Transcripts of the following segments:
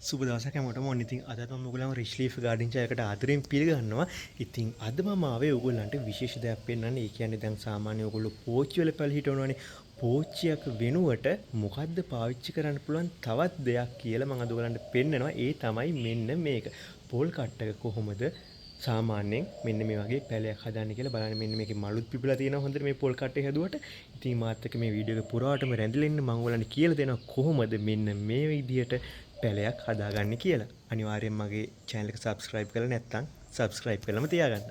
සුබ දවසක් හැමෝටම. ඔන්න ඉතින් අද මම ඔයගොල්ලන්ව රිච් ලීෆ් ගාඩන් එකකට ආදරෙන් පිළිගන්නවා. ඉතින් අද මම ආවේ ඔයගොල්ලන්ට විශේෂ දෙයක් පෙන්වන්න. ඒ කියන්නේ දැන් සාමාන්‍ය ඔයගොල්ලෝ පෝච්චි වල පැල හිටවනවානේ. පෝච්චියක් වෙනුවට මොකද්ද පාවිච්චි කරන්න පුළුවන් තවත් දෙයක් කියලා මම අද ඔයගොල්ලන්ට පෙන්නනවා. ඒ තමයි මෙන්න මේක. පෝල් කට්ටක කොහොමද සාමාන්‍යයෙන් මෙන්න මේ වගේ පැලයක් හදන්න කියලා බලන්න. මෙන්න මේකේ මලුත් පිපිලා තියෙනවා හොඳට මේ පෝල් කට්ටේ හැදුවට. ඉතින් මාත් එක්ක මේ වීඩියෝ එක පුරාවටම රැඳිලා ඉන්න මම ඔයගොල්ලන්ට කියලා දෙනවා කොහොමද මෙන්න මේ විදියට පැලයක් හදාගන්න කියලා. අනිවාර්යෙන් මගේ channel එක subscribe කරලා නැත්නම් subscribe කරලාම තියාගන්න.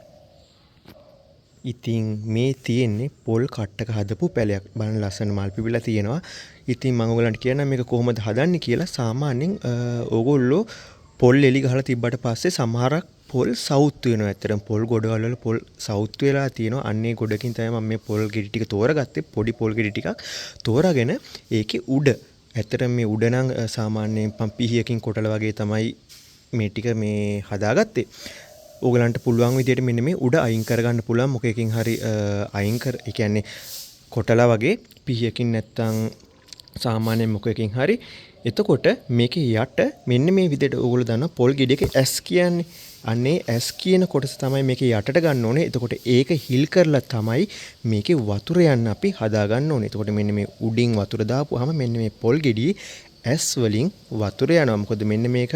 ඉතින් මේ තියෙන්නේ පොල් කට්ටක හදපු පැලයක්. බලන්න ලස්සන මල් පිපිලා තියෙනවා. ඉතින් මම ඔයගලන්ට කියන්නම් මේක කොහොමද හදන්නේ කියලා. සාමාන්‍යයෙන් ඕගොල්ලෝ පොල් එලි ගහලා තිබ්බට පස්සේ සමහරක් පොල් සවුත් වෙනවා. ඇත්තටම පොල් ගොඩවල් වල පොල් සවුත් වෙලා තියෙනවා. අන්නේ ගොඩකින් තමයි මම මේ පොල් ගෙඩි ටික තෝරගත්තේ. පොඩි පොල් ගෙඩි ටිකක් තෝරාගෙන ඒකේ උඩ ඇත්තටම මේ උඩ නම් සාමාන්‍යයෙන් පිහියකින් කොටල වගේ තමයි මේ ටික මේ හදාගත්තේ. ඕගලන්ට පුළුවන් විදිහට මෙන්න මේ උඩ අයින් කරගන්න පුළුවන් මොකකින් හරි අයින් කර ඒ කියන්නේ කොටලා වගේ පිහියකින් නැත්තම් සාමාන්‍යයෙන් මොකකින් හරි. එතකොට මේකේ යට මෙන්න මේ විදිහට ඕගොල්ලෝ දන්නවා පොල් ගෙඩියක ඇස් කියන්නේ. අන්නේ ඇස් කියන කොටස තමයි මේකේ යටට ගන්න ඕනේ. එතකොට ඒක හිල් කරලා තමයි මේකේ වතුර යන්න අපි හදා ගන්න ඕනේ. එතකොට මෙන්න මේ උඩින් වතුර දාපුවාම මෙන්න මේ පොල් ගෙඩියේ ඇස් වලින් වතුර යනවා. මොකද මෙන්න මේක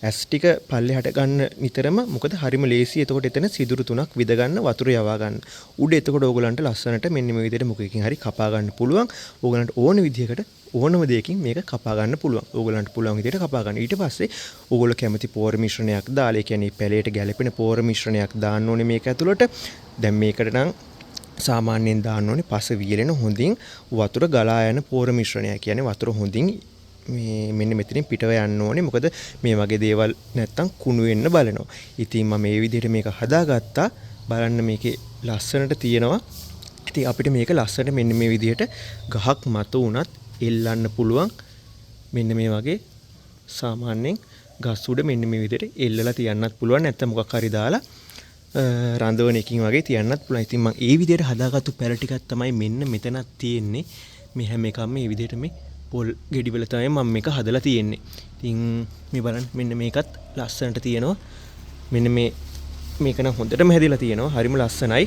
ඇස් ටික පල්ලෙහාට ගන්න නිතරම මොකද හරිම ලේසි. එතකොට එතන සිදුරු තුනක් විද ගන්න වතුර යවා ගන්න. උඩ එතකොට ඕගලන්ට ලස්සනට මෙන්න මේ විදිහට මොකකින් හරි කපා ගන්න පුළුවන්. ඕගලන්ට ඕන විදිහකට ඕනම දෙයකින් මේක කපා ගන්න පුළුවන්. ඕගලන්ට පුළුවන් විදිහට කපා ගන්න. ඊට පස්සේ ඕගොල්ලෝ කැමති පෝර මිශ්‍රණයක් දාලා ඒ කියන්නේ පැලයට ගැලපෙන පෝර මිශ්‍රණයක් දාන්න ඕනේ මේක ඇතුළට. දැන් මේකට නම් සාමාන්‍යයෙන් දාන්න ඕනේ පස වියලෙන හොඳින් වතුර ගලා යන පෝර මිශ්‍රණයක්. කියන්නේ වතුර හොඳින් මේ මෙන්න මෙතනින් පිටව යන්න ඕනේ. මොකද මේ වගේ දේවල් නැත්තම් කුණු වෙන්න බලනවා. ඉතින් මම මේ විදිහට මේක හදාගත්තා. බලන්න මේකේ ලස්සනට තියෙනවා. ඉතින් අපිට මේක ලස්සනට මෙන්න මේ විදිහට ගහක් මත උනත් එල්ලන්න පුළුවන්. මෙන්න මේ වගේ සාමාන්‍යයෙන් ගස් උඩ මෙන්න මේ විදිහට එල්ලලා තියන්නත් පුළුවන්. නැත්තම් මොකක් හරි දාලා රඳවන එකකින් වගේ තියන්නත් පුළුවන්. ඉතින් මම ඒ විදිහට හදාගත්තු පැල ටිකක් තමයි මෙන්න මෙතනක් තියෙන්නේ. මේ හැම එකම මේ විදිහට මේ පොල් ගෙඩි වල තමයි මම මේක හදලා තියෙන්නේ. ඉතින් මේ බලන්න මෙන්න මේකත් ලස්සනට තියෙනවා. මෙන්න මේක නම් හොඳටම හැදිලා තියෙනවා. හරිම ලස්සනයි.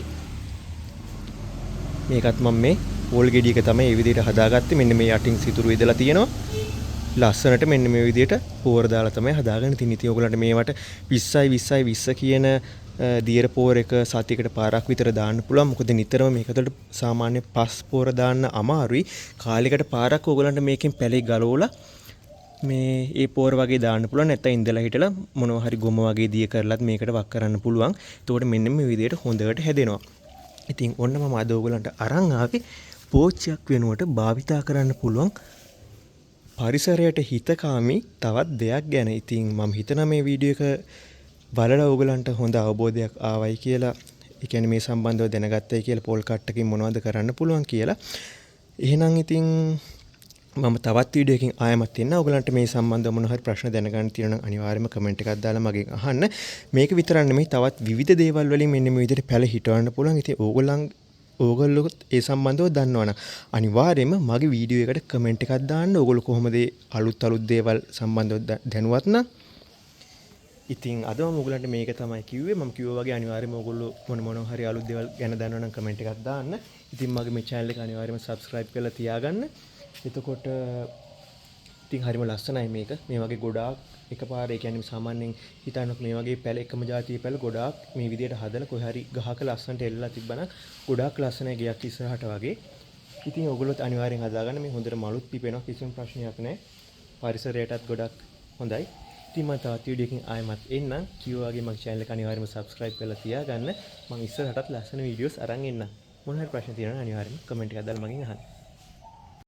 මේකත් මම මේ පොල් ගෙඩියක තමයි මේ විදිහට හදාගත්තේ. මෙන්න මේ යටින් සිතුරු ඉදලා තියෙනවා. ලස්සනට මෙන්න මේ විදිහට පෝර දාලා තමයි හදාගන්න තියෙන්නේ. ඉතින් ඔයගලන්ට මේවට 20යි 20යි 20 කියන දියර පෝර එක සතියකට පාරක් විතර දාන්න පුළුවන්. මොකද නිතරම මේකට සාමාන්‍ය 5 පෝර දාන්න අමාරුයි. කාලයකට පාරක් ඔයගලන්ට මේකෙන් පැලේ ගලවලා මේ ඒ පෝර වගේ දාන්න පුළුවන්. නැත්නම් ඉඳලා හිටලා මොනවා හරි ගොම වගේ දිය කරලත් මේකට වක් කරන්න පුළුවන්. එතකොට මෙන්න මේ විදිහට හොඳට හැදෙනවා. ඉතින් ඔන්න මම අද ඔයගලන්ට අරන් ආවේ පෝච්චියක් වෙනුවට භාවිතා කරන්න පුළුවන් පරිසරයට හිතකාමී තවත් දෙයක් ගැන. ඉතින් මම හිතනවා මේ වීඩියෝ එක බලලා ඔයගලන්ට හොඳ අවබෝධයක් ආවයි කියලා. ඒ කියන්නේ මේ සම්බන්ධව දැනගත්තයි කියලා පොල් කට්ටකින් මොනවද කරන්න පුළුවන් කියලා. එහෙනම් ඉතින් මම තවත් වීඩියෝ එකකින් ආයෙමත් එන්න. ඔයගලන්ට මේ සම්බන්ධව මොන හරි ප්‍රශ්න දැනගන්න තියෙනවා නම් අනිවාර්යයෙන්ම කමෙන්ට් එකක් දාලා මගෙන් අහන්න. මේක විතරක් නෙමෙයි තවත් විවිධ දේවල් වලින් මෙන්න මේ විදිහට පැල හිටවන්න පුළුවන්. ඉතින් ඕගොල්ලෝ ඒ සම්බන්ධව දන්නවනම් අනිවාර්යයෙන්ම මගේ වීඩියෝ එකට කමෙන්ට් එකක් දාන්න. ඕගොල්ලෝ කොහොමද අලුත් දේවල් සම්බන්ධව දැනුවත් නම්. ඉතින් අද මම ඔයගලන්ට මේක තමයි කිව්වේ. මම කිව්වා වගේ අනිවාර්යයෙන්ම ඔයගොල්ලෝ මොන හරි අලුත් දේවල් ගැන දන්නවනම් කමෙන්ට් එකක් දාන්න. ඉතින් මගේ මේ channel එක අනිවාර්යයෙන්ම subscribe කරලා තියාගන්න. එතකොට ඉතින් හරිම ලස්සනයි මේක. මේ වගේ ගොඩාක් එකපාර ඒ කියන්නේ සාමාන්‍යයෙන් හිතන්නකො මේ වගේ පැල එකම જાතියේ පැල ගොඩාක් මේ විදියට හදලා කොහේ හරි ගහක ලස්සනට එල්ලලා තිබ්බනම් ගොඩාක් ලස්සනයි ගයක් ඉස්සරහට වගේ. ඉතින් ඔයගොල්ලෝත් අනිවාර්යෙන් හදාගන්න. මේ හොඳට මලුත් පිපෙනවා. කිසිම ප්‍රශ්නයක් නැහැ. පරිසරයටත් ගොඩක් හොඳයි. ඉතින් මම තවත් වීඩියෝ එකකින් ආයෙමත් එන්නම්. කිව්වා වගේ මගේ channel එක අනිවාර්යෙන්ම subscribe කරලා තියාගන්න. මම ඉස්සරහටත් ලස්සන වීඩියෝස් අරන් එන්නම්. මොන හරි ප්‍රශ්න තියෙනවා නම් අනිවාර්යෙන්ම කමෙන්ට් එකක් දාලා මගෙන් අහන්න.